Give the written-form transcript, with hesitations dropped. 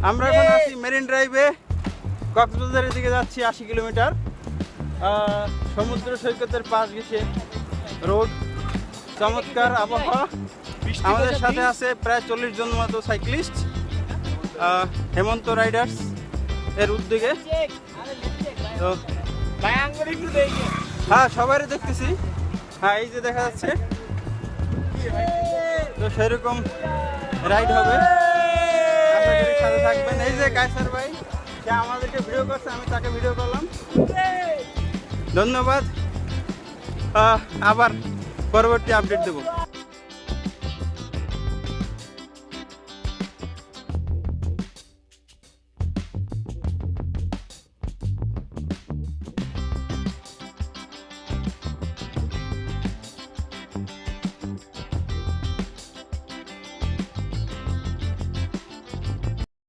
আমরা এখন আছি মেরিন ড্রাইভে, কক্সবাজারের দিকে যাচ্ছি 80 কিলোমিটার। সমুদ্র সৈকতের পাশ ঘেঁষে রোড, চমৎকার আবহাওয়া। আমাদের সাথে আছে প্রায় 40 জন মতো সাইক্লিস্ট, হেমন্ত রাইডার্স এর উদ্যোগে। তো হ্যাঁ, সবারই দেখতেছি। হ্যাঁ, এই যে দেখা যাচ্ছে, তো সেরকম রাইড হবে, আশা করি সাথে থাকবেন। এই যে কায়সার ভাই, সে আমাদেরকে ভিডিও করছে, আমি তাকে ভিডিও করলাম, ধন্যবাদ। আবার পরবর্তী আপডেট দেবো।